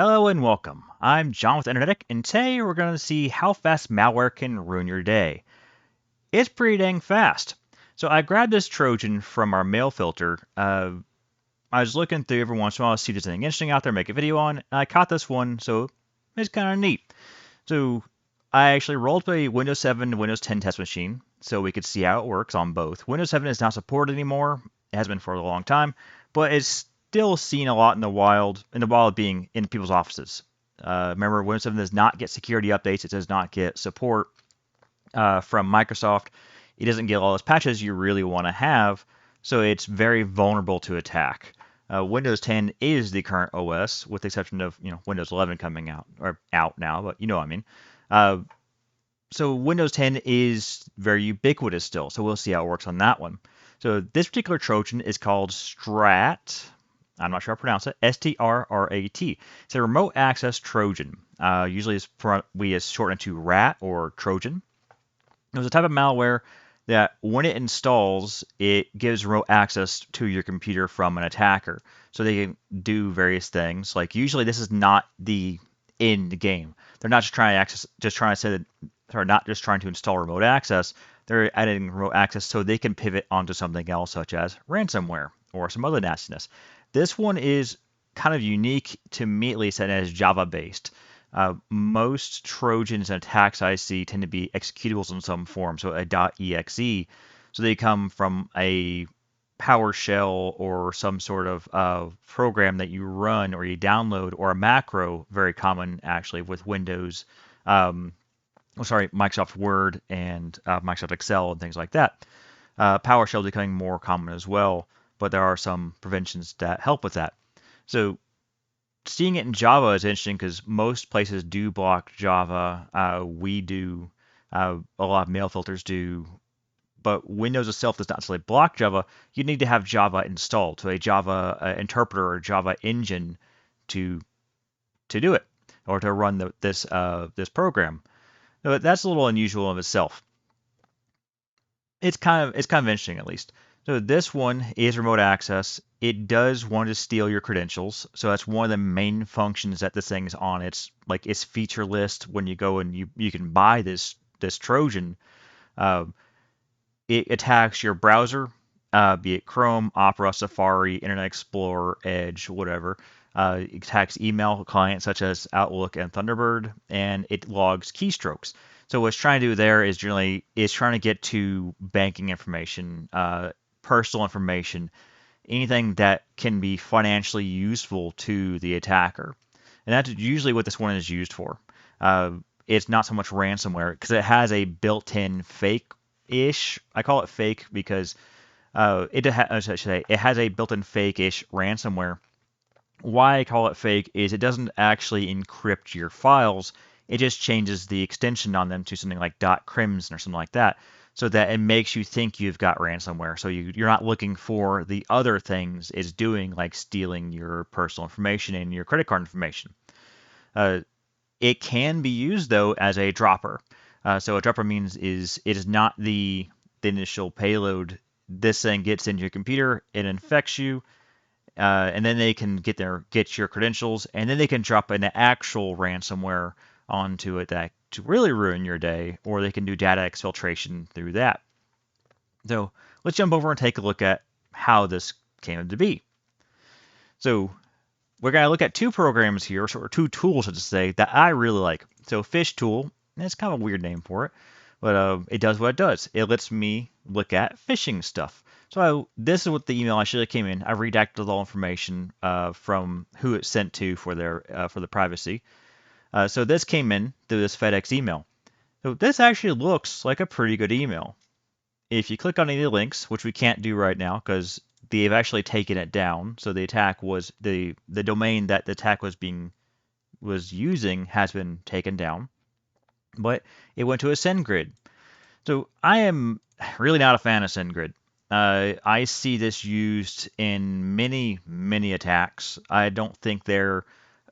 Hello and welcome. I'm John with Internet, and today we're going to see how fast malware can ruin your day. It's pretty dang fast. So I grabbed this Trojan from our mail filter. I was looking through every once in a while to see if there's anything interesting out there, make a video on, and I caught this one, so it's kind of neat. So I actually rolled up a Windows 7 to Windows 10 test machine so we could see how it works on both. Windows 7 is not supported anymore. It has been for a long time, but it's still seen a lot in the wild being in people's offices. Remember, Windows 7 does not get security updates. It does not get support from Microsoft. It doesn't get all those patches you really want to have, so it's very vulnerable to attack. Windows 10 is the current OS, with the exception of Windows 11 coming out or out now, but you know what I mean. Uh, so Windows 10 is very ubiquitous still, so we'll see how it works on that one. So this particular Trojan is called Strat. I'm not sure how to pronounce it. STRRAT. It's a remote access Trojan. Usually we shorten it to RAT or Trojan. It was a type of malware that when it installs, it gives remote access to your computer from an attacker. So they can do various things. Like usually this is not the end game. They're not not just trying to install remote access. They're adding remote access so they can pivot onto something else, such as ransomware or some other nastiness. This one is kind of unique to me, at least, and it is Java based. Most Trojans and attacks I see tend to be executables in some form, so a .exe. So they come from a PowerShell or some sort of program that you run or you download, or a macro, very common actually with Windows, Microsoft Word and Microsoft Excel and things like that. PowerShell is becoming more common as well, but there are some preventions that help with that. So seeing it in Java is interesting because most places do block Java. We do. A lot of mail filters do. But Windows itself does not necessarily block Java. You need to have Java installed, so a Java interpreter or Java engine to do it or to run this program. So that's a little unusual of itself. It's kind of interesting at least. So this one is remote access. It does want to steal your credentials. So that's one of the main functions that this thing is on. Its feature list when you go and you can buy this Trojan. Uh, it attacks your browser, be it Chrome, Opera, Safari, Internet Explorer, Edge, whatever. It attacks email clients such as Outlook and Thunderbird, and it logs keystrokes. So what it's trying to do there is trying to get to banking information, personal information, anything that can be financially useful to the attacker. And that's usually what this one is used for. It's not so much ransomware because it has a built-in fake-ish. I call it fake because I should say it has a built-in fake-ish ransomware. Why I call it fake is it doesn't actually encrypt your files. It just changes the extension on them to something like .crimson or something like that, so that it makes you think you've got ransomware. So you're not looking for the other things it's doing, like stealing your personal information and your credit card information. Uh, it can be used though as a dropper. So a dropper means it is not the initial payload. This thing gets into your computer, it infects you, and then they can get your credentials, and then they can drop an actual ransomware onto it that to really ruin your day, or they can do data exfiltration through that. So let's jump over and take a look at how this came to be. So we're going to look at two programs here, or two tools, so to say, that I really like. So Fish Tool, and it's kind of a weird name for it, but it does what it does. It lets me look at phishing stuff. So this is what the email actually came in. I redacted all information from who it's sent to for the privacy. So this came in through this FedEx email. So this actually looks like a pretty good email. If you click on any of the links, which we can't do right now because they've actually taken it down. So the attack was the domain that the attack was using has been taken down. But it went to a SendGrid. So I am really not a fan of SendGrid. I see this used in many attacks. I don't think their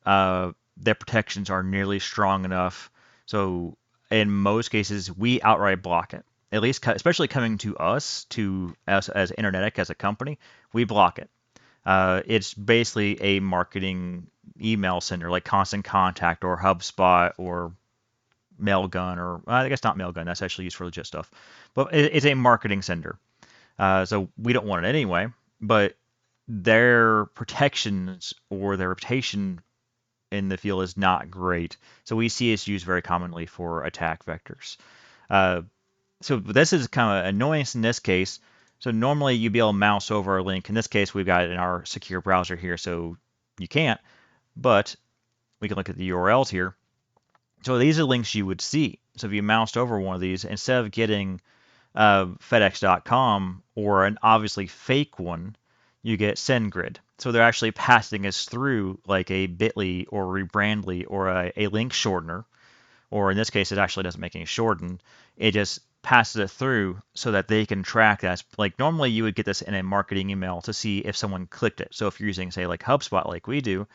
protections are nearly strong enough. So in most cases, we outright block it. At least, especially coming to us as Internetic as a company, we block it. It's basically a marketing email sender like Constant Contact or HubSpot or Mailgun, or I guess not Mailgun. That's actually used for legit stuff, but it's a marketing sender. So we don't want it anyway. But their protections or their reputation in the field is not great. So we see it's used very commonly for attack vectors. Uh, so this is kind of annoyance in this case. So normally you'd be able to mouse over a link. In this case, we've got it in our secure browser here, so you can't. But we can look at the URLs here. So these are links you would see. So if you moused over one of these, instead of getting FedEx.com or an obviously fake one, you get SendGrid. So they're actually passing us through like a Bitly or Rebrandly or a link shortener, or in this case, it actually doesn't make any shorten. It just passes it through so that they can track that. Like normally you would get this in a marketing email to see if someone clicked it. So if you're using, say, like HubSpot like we do,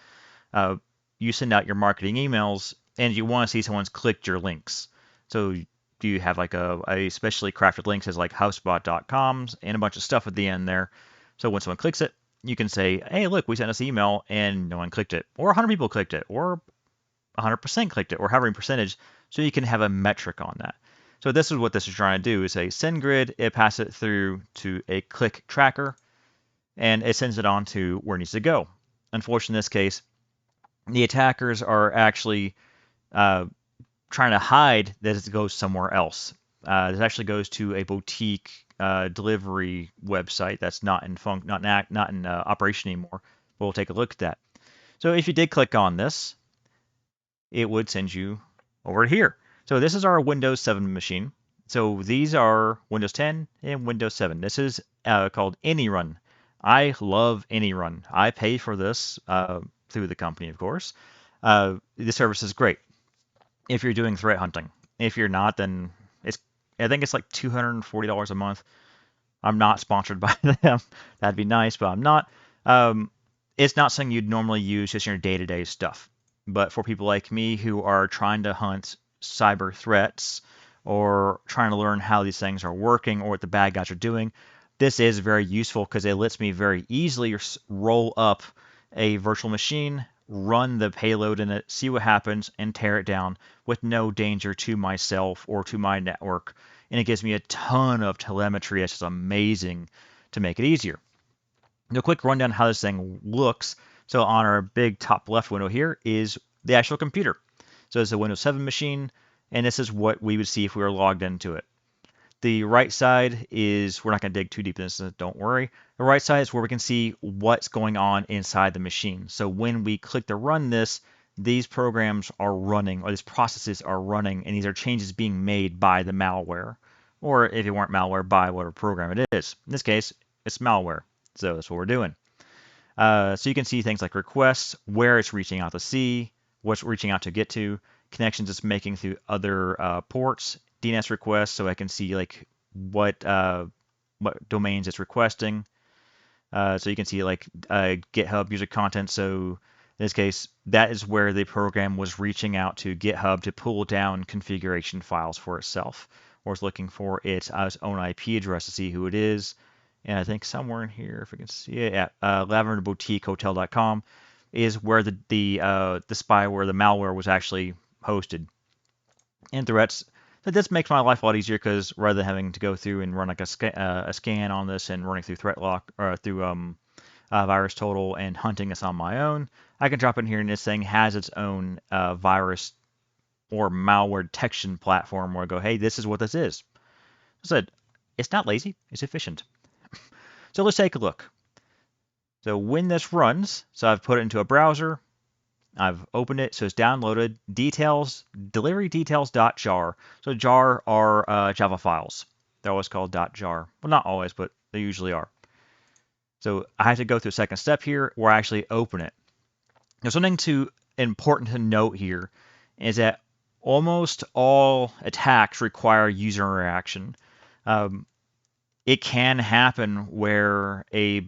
uh, you send out your marketing emails and you want to see someone's clicked your links. So do you have like a specially crafted link says like HubSpot.coms and a bunch of stuff at the end there. So when someone clicks it, you can say, hey, look, we sent this email and no one clicked it, or 100 people clicked it, or 100% clicked it, or however many percentage, so you can have a metric on that. So this is what this is trying to do: is a SendGrid. It passes it through to a click tracker, and it sends it on to where it needs to go. Unfortunately, in this case, the attackers are actually uh, trying to hide that it goes somewhere else. This actually goes to a boutique delivery website that's not in operation anymore. But we'll take a look at that. So if you did click on this, it would send you over here. So this is our Windows 7 machine. So these are Windows 10 and Windows 7. This is called Any.Run. I love Any.Run. I pay for this through the company, of course. The service is great if you're doing threat hunting. If you're not, then I think it's like $240 a month. I'm not sponsored by them. That'd be nice, but I'm not. Um, it's not something you'd normally use just in your day-to-day stuff. But for people like me who are trying to hunt cyber threats or trying to learn how these things are working or what the bad guys are doing, this is very useful because it lets me very easily roll up a virtual machine, run the payload in it, see what happens, and tear it down with no danger to myself or to my network. And it gives me a ton of telemetry. It's just amazing to make it easier. A quick rundown how this thing looks. So on our big top left window here is the actual computer. So it's a Windows 7 machine, and this is what we would see if we were logged into it. The right side is, we're not going to dig too deep into this, don't worry. The right side is where we can see what's going on inside the machine. So when we click to run this, these programs are running, or these processes are running, and these are changes being made by the malware. Or if it weren't malware, by whatever program it is. In this case, it's malware. So that's what we're doing. So you can see things like requests, where it's reaching out to see, what's reaching out to get to, connections it's making through other ports, DNS requests, so I can see like what domains it's requesting. So you can see like GitHub user content. So in this case, that is where the program was reaching out to GitHub to pull down configuration files for itself, or it's looking for its own IP address to see who it is. And I think somewhere in here, if we can see it, yeah, lavenderboutiquehotel.com is where the spyware, the malware was actually hosted. And threats, this makes my life a lot easier because rather than having to go through and run like a scan on this and running through ThreatLock or through VirusTotal and hunting this on my own, I can drop in here and this thing has its own virus or malware detection platform where I go, hey, this is what this is. So it's not lazy, it's efficient. So let's take a look. So when this runs, so I've put it into a browser, I've opened it, so it's downloaded. Details, delivery details.jar. So jar are Java files. They're always called .jar. Well, not always, but they usually are. So I have to go through a second step here where I actually open it. Now, something important to note here is that almost all attacks require user interaction. It can happen where a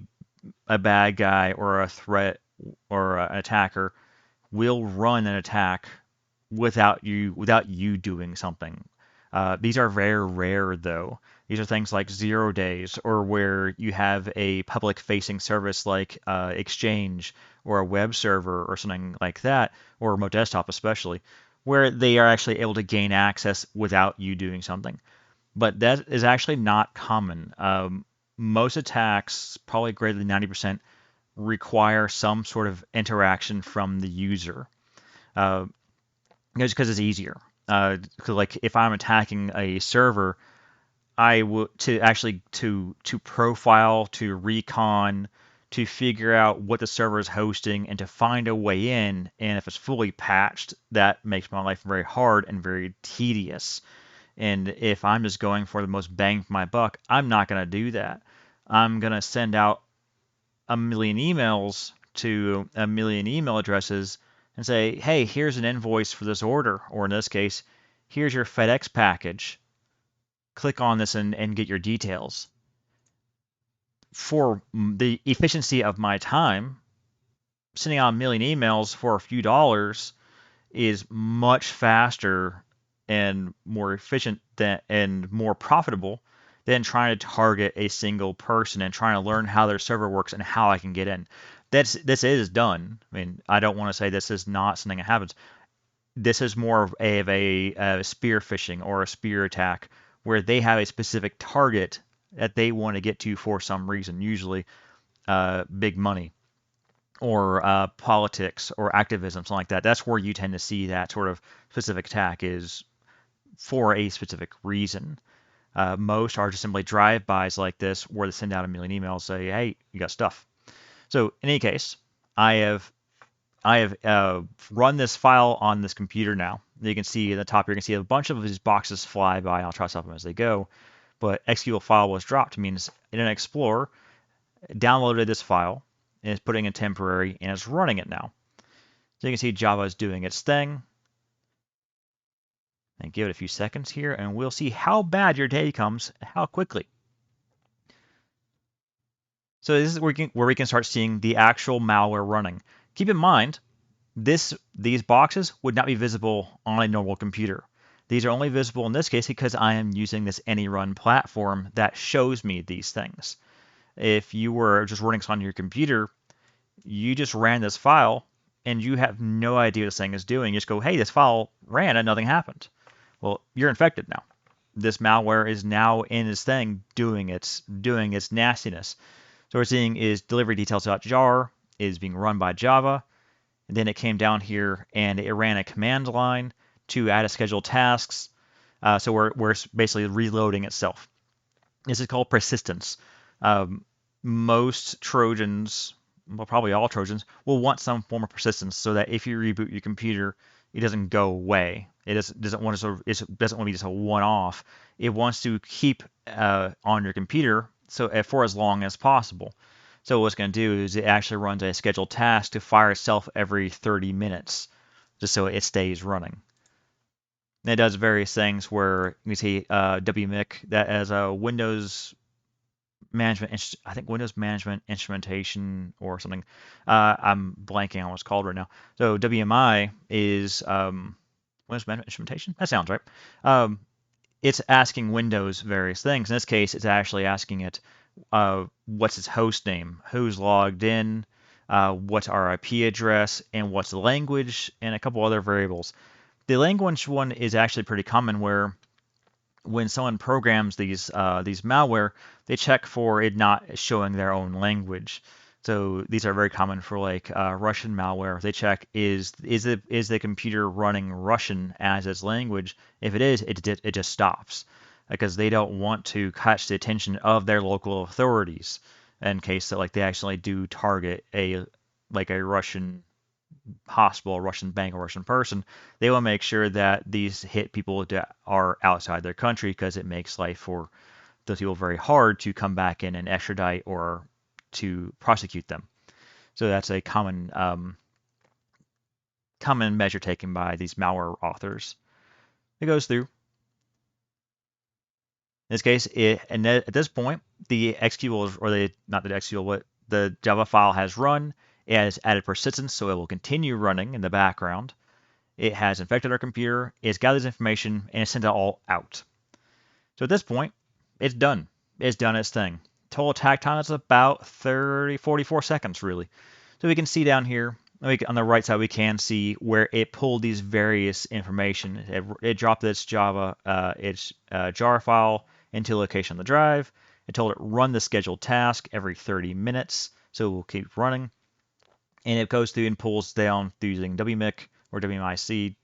bad guy or a threat or an attacker will run an attack without you doing something. These are very rare though. These are things like 0 days, or where you have a public-facing service like Exchange or a web server or something like that, or remote desktop especially, where they are actually able to gain access without you doing something. But that is actually not common. Most attacks, probably greater than 90%, require some sort of interaction from the user, uh, just because it's easier. 'Cause like if I'm attacking a server, I will to actually to profile, to recon, to figure out what the server is hosting, and to find a way in. And if it's fully patched, that makes my life very hard and very tedious. And if I'm just going for the most bang for my buck, I'm not going to do that. I'm going to send out a million emails to a million email addresses and say, hey, here's an invoice for this order, or in this case, here's your FedEx package. Click on this and get your details. For the efficiency of my time, sending out a million emails for a few dollars is much faster and more efficient and more profitable than trying to target a single person and trying to learn how their server works and how I can get in. This is done. I mean, I don't want to say this is not something that happens. This is more of a spear phishing or a spear attack where they have a specific target that they want to get to for some reason, usually big money or politics or activism, something like that. That's where you tend to see that sort of specific attack is for a specific reason. Most are just simply drive-bys like this where they send out a million emails, say, hey, you got stuff. So in any case, I have run this file on this computer now. You can see at the top, you're going to see a bunch of these boxes fly by. I'll try to stop them as they go. But executable file was dropped means Internet Explorer downloaded this file and is putting in temporary and is running it now. So you can see Java is doing its thing. And give it a few seconds here, and we'll see how bad your day comes, how quickly. So this is where we can start seeing the actual malware running. Keep in mind, these boxes would not be visible on a normal computer. These are only visible in this case because I am using this Any.Run platform that shows me these things. If you were just running this on your computer, you just ran this file and you have no idea what this thing is doing. You just go, hey, this file ran and nothing happened. Well, you're infected now. This malware is now in this thing doing its nastiness. So what we're seeing is delivery details.jar is being run by Java. And then it came down here and it ran a command line to add a scheduled tasks. So we're basically reloading itself. This is called persistence. Most Trojans, well, probably all Trojans, will want some form of persistence so that if you reboot your computer, it doesn't go away. It doesn't want to doesn't want to be just a one-off. It wants to keep on your computer for as long as possible. So what it's going to do is it actually runs a scheduled task to fire itself every 30 minutes, just so it stays running. And it does various things where you see WMIC that as a Windows management, I think Windows Management Instrumentation or something. I'm blanking on what it's called right now. So WMI is Windows Management Instrumentation. That sounds right. It's asking Windows various things. In this case, it's actually asking it what's its host name, who's logged in, what's our IP address, and what's the language, and a couple other variables. The language one is actually pretty common where when someone programs these malware, they check for it not showing their own language. So these are very common for like Russian malware. They check is the computer running Russian as its language. If it is, it just stops because they don't want to catch the attention of their local authorities in case that like they actually do target a Russian hospital, a Russian bank, a Russian person. They will make sure that these hit people that are outside their country because it makes life for those people very hard to come back in and extradite or to prosecute them. So that's a common measure taken by these malware authors. It goes through. In this case, at this point, the executable, or not the executable, but the Java file has run. It has added persistence, so it will continue running in the background. It has infected our computer. It's gathered this information and it's sent it all out. So at this point, it's done. It's done its thing. Total attack time is about 44 seconds, really. So we can see down here, on the right side, we can see where it pulled these various information. It dropped its jar file into a location on the drive. It told it run the scheduled task every 30 minutes, so we'll keep running. And it goes through and pulls down through using WMIC or WMIC,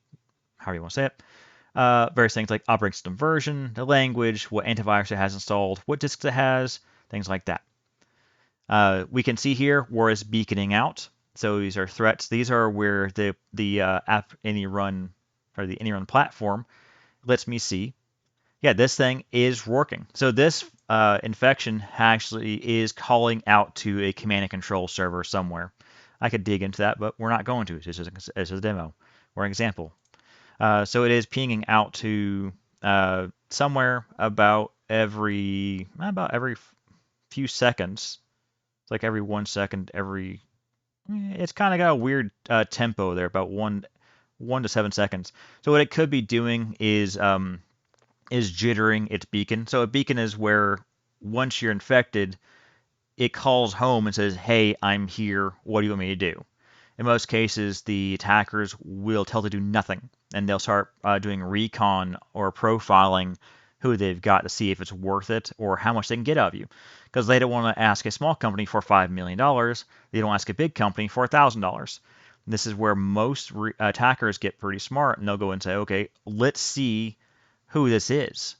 however you want to say it. Various things like operating system version, the language, what antivirus it has installed, what disks it has, things like that. We can see here where it's beaconing out. So these are threats. These are where the app Any.Run or the Any.Run platform lets me see. Yeah, this thing is working. So this infection actually is calling out to a command and control server somewhere. I could dig into that, but we're not going to. This is a demo or an example. So it is pinging out to somewhere about every few seconds. It's like every 1 second, it's kind of got a weird tempo there, about 1 to 7 seconds. So what it could be doing is jittering its beacon. So a beacon is where once you're infected, it calls home and says, "Hey, I'm here. What do you want me to do?" In most cases, the attackers will tell to do nothing, and they'll start doing recon or profiling who they've got to see if it's worth it or how much they can get out of you. Because they don't want to ask a small company for $5 million. They don't ask a big company for $1,000. This is where most attackers get pretty smart, and they'll go and say, "Okay, let's see who this is.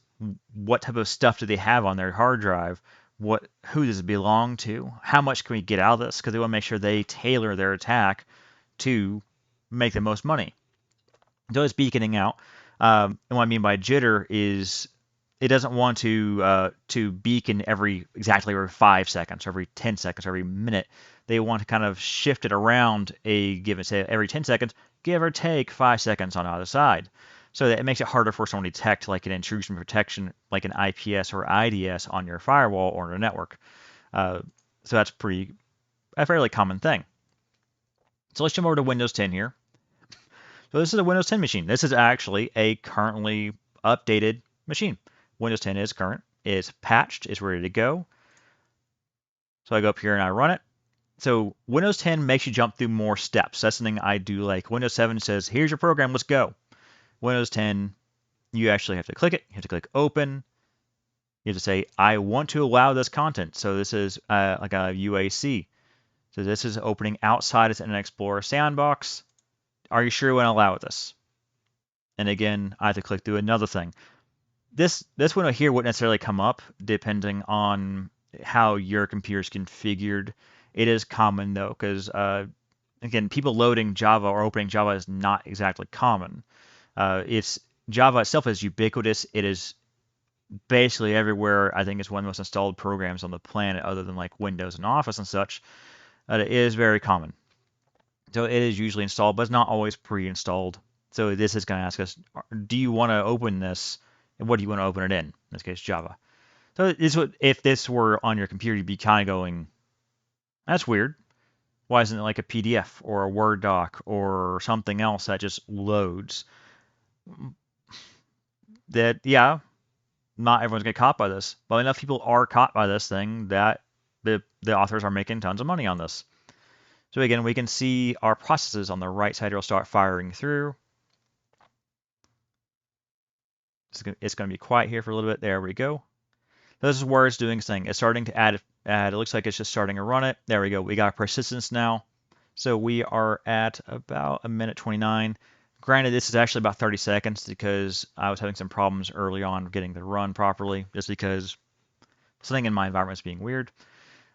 What type of stuff do they have on their hard drive? Who does it belong to? How much can we get out of this?" Because they want to make sure they tailor their attack to make the most money. So it's beaconing out. And what I mean by jitter is it doesn't want to beacon exactly every 5 seconds, or every 10 seconds, or every minute. They want to kind of shift it around a given, say, every 10 seconds, give or take 5 seconds on either side. So that it makes it harder for someone to detect like an intrusion protection, like an IPS or IDS on your firewall or on your network. So that's a fairly common thing. So let's jump over to Windows 10 here. So this is a Windows 10 machine. This is actually a currently updated machine. Windows 10 is current, it's patched, it's ready to go. So I go up here and I run it. So Windows 10 makes you jump through more steps. That's something I do like. Windows 7 says, "Here's your program, let's go." Windows 10, you actually have to click it. You have to click open. You have to say, "I want to allow this content." So this is like a UAC. So this is opening outside its Internet Explorer sandbox. Are you sure you want to allow this? And again, I have to click through another thing. This window here wouldn't necessarily come up depending on how your computer is configured. It is common though, because again, people loading Java or opening Java is not exactly common. It's Java itself is ubiquitous. It is basically everywhere. I think it's one of the most installed programs on the planet, other than like Windows and Office and such. It is very common. So it is usually installed, but it's not always pre-installed. So this is going to ask us, do you want to open this? And what do you want to open it in this case, Java. So if this were on your computer, you'd be kind of going, "That's weird. Why isn't it like a PDF or a Word doc or something else that just loads?" That, yeah, not everyone's going to get caught by this, but enough people are caught by this thing that the authors are making tons of money on this. So again, we can see our processes on the right side will start firing through. It's going to be quiet here for a little bit. There we go. This is where it's doing its thing. It's starting to add. It looks like it's just starting to run it. There we go. We got persistence now. So we are at about a minute 29. Granted, this is actually about 30 seconds because I was having some problems early on getting the run properly, just because something in my environment is being weird.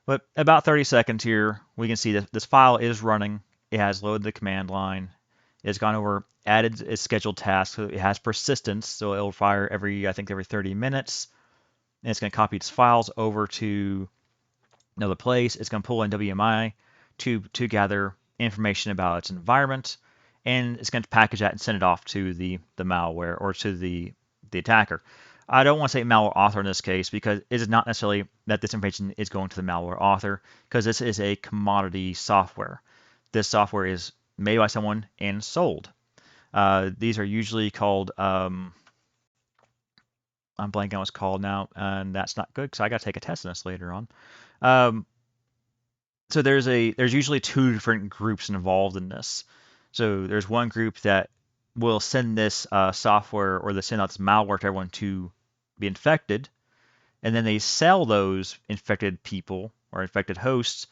But about 30 seconds here, we can see that this file is running. It has loaded the command line. It's gone over, added its scheduled task. So it has persistence, so it'll fire I think every 30 minutes. And it's going to copy its files over to another place. It's going to pull in WMI to gather information about its environment, and it's going to package that and send it off to the malware or to the attacker. I don't want to say malware author in this case because it is not necessarily that this information is going to the malware author, because this is a commodity software. This software is made by someone and sold. These are usually called I'm blanking on what it's called now, and that's not good because I got to take a test on this later on. Um, so there's usually two different groups involved in this. So there's one group that will send this software or they send out this malware to everyone to be infected, and then they sell those infected people or infected hosts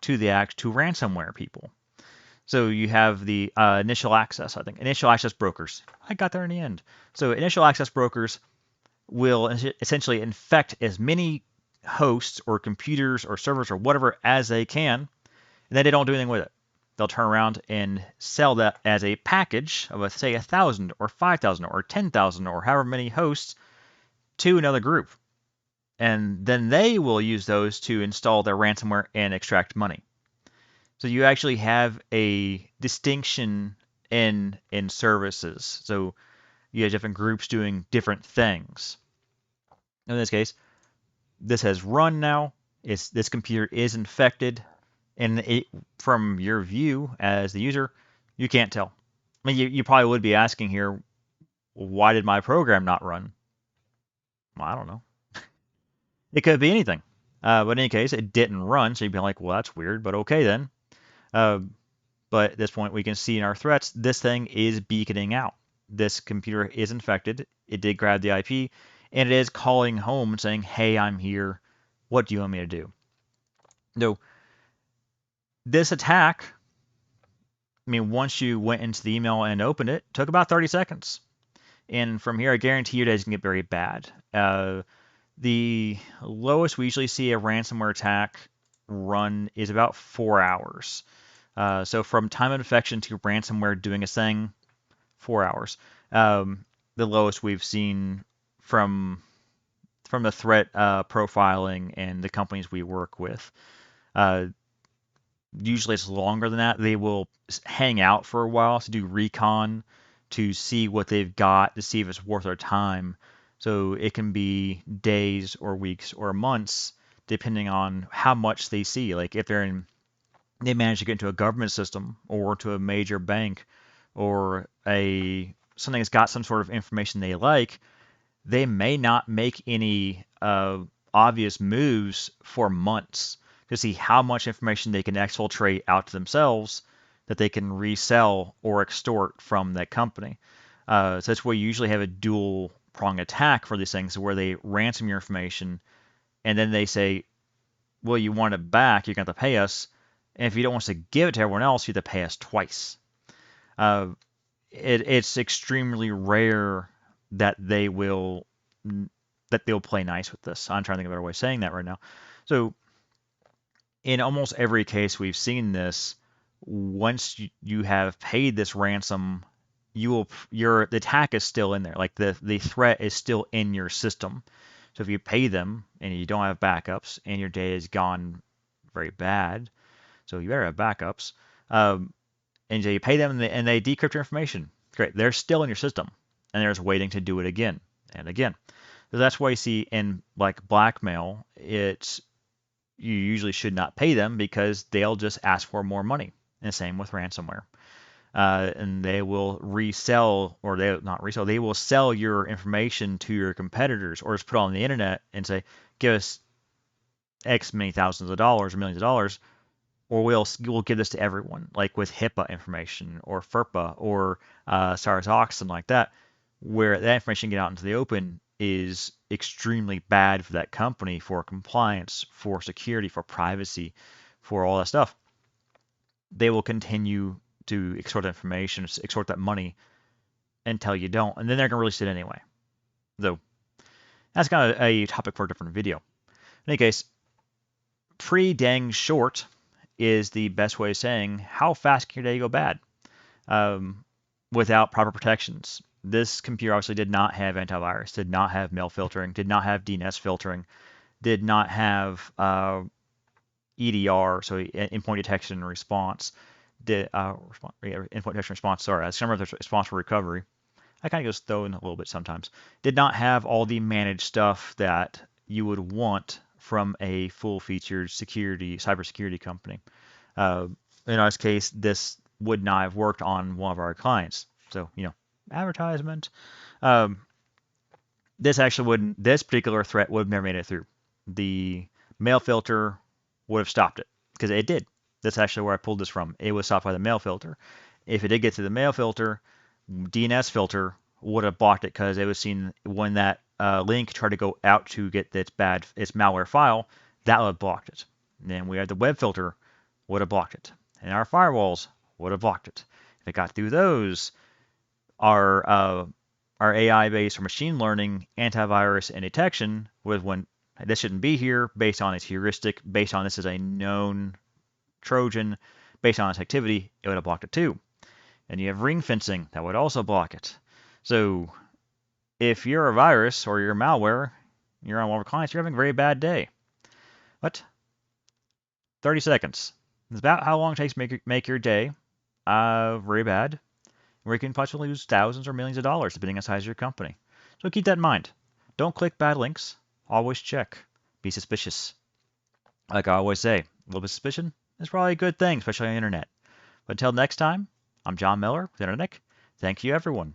to ransomware people. So you have the initial access, I think, initial access brokers. I got there in the end. So initial access brokers will essentially infect as many hosts or computers or servers or whatever as they can, and then they don't do anything with it. They'll turn around and sell that as a package of, say, 1,000 or 5,000 or 10,000 or however many hosts to another group. And then they will use those to install their ransomware and extract money. So you actually have a distinction in services. So you have different groups doing different things. In this case, this has run now. This computer is infected, and from your view as the user, you can't tell. I mean, you probably would be asking here, why did my program not run? Well, I don't know. It could be anything. But in any case, it didn't run, so you'd be like, well, that's weird, but okay then. Uh, but at this point, we can see in our threats, this thing is beaconing out. This computer is infected. It did grab the IP, and it is calling home and saying, hey, I'm here. What do you want me to do? No, this attack, I mean, once you went into the email and opened it, took about 30 seconds. And from here, I guarantee your days can get very bad. The lowest we usually see a ransomware attack run is about 4 hours. So from time of infection to ransomware doing a thing, 4 hours. The lowest we've seen from the threat profiling and the companies we work with. Uh, Usually it's longer than that. They will hang out for a while to do recon, to see what they've got, to see if it's worth their time. So it can be days or weeks or months, depending on how much they see. Like if they manage to get into a government system or to a major bank or a something that's got some sort of information they like, they may not make any obvious moves for months to see how much information they can exfiltrate out to themselves that they can resell or extort from that company. So that's where you usually have a dual prong attack for these things where they ransom your information and then they say, well, you want it back, you're going to have to pay us. And if you don't want us to give it to everyone else, you have to pay us twice. Uh, it's extremely rare that they'll play nice with this. I'm trying to think of a better way of saying that right now. So in almost every case we've seen this, once you have paid this ransom, the attack is still in there. Like the threat is still in your system. So if you pay them and you don't have backups and your data is gone very bad, so you better have backups. And so you pay them and they decrypt your information. Great, they're still in your system and they're just waiting to do it again and again. So that's why you see in like blackmail, it's you usually should not pay them because they'll just ask for more money. And same with ransomware. And they will resell, or they not resell, they will sell your information to your competitors, or just put it on the internet and say, give us X many thousands of dollars or millions of dollars, or we'll give this to everyone, like with HIPAA information or FERPA or SARS-Ox, something like that, where that information get out into the open is extremely bad for that company, for compliance, for security, for privacy, for all that stuff. They will continue to extort that information, extort that money until you don't, and then they're going to release it anyway. Though that's kind of a topic for a different video. In any case, pretty dang short is the best way of saying how fast can your day go bad without proper protections. This computer obviously did not have antivirus, did not have mail filtering, did not have DNS filtering, did not have EDR, so endpoint detection and response. Endpoint detection and response. Sorry, I remember the response for recovery. I kind of goes throw in a little bit sometimes. Did not have all the managed stuff that you would want from a full-featured cybersecurity company. In our case, this would not have worked on one of our clients. So, advertisement. Um, This particular threat would have never made it through. The mail filter would have stopped it because it did. That's actually where I pulled this from. It was stopped by the mail filter. If it did get to the mail filter, DNS filter would have blocked it because it was seen when that link tried to go out to get its malware file, that would have blocked it. And then we had the web filter would have blocked it, and our firewalls would have blocked it. If it got through those, our our AI-based or machine learning antivirus and detection was when this shouldn't be here based on its heuristic, based on this is a known trojan, based on its activity, it would have blocked it too. And you have ring fencing that would also block it. So if you're a virus or you're malware, you're on one of our clients, you're having a very bad day. What? 30 seconds. It's about how long it takes to make your day very bad, where you can possibly lose thousands or millions of dollars depending on the size of your company. So keep that in mind. Don't click bad links. Always check. Be suspicious. Like I always say, a little bit of suspicion is probably a good thing, especially on the internet. But until next time, I'm John Miller with Internet. Thank you, everyone.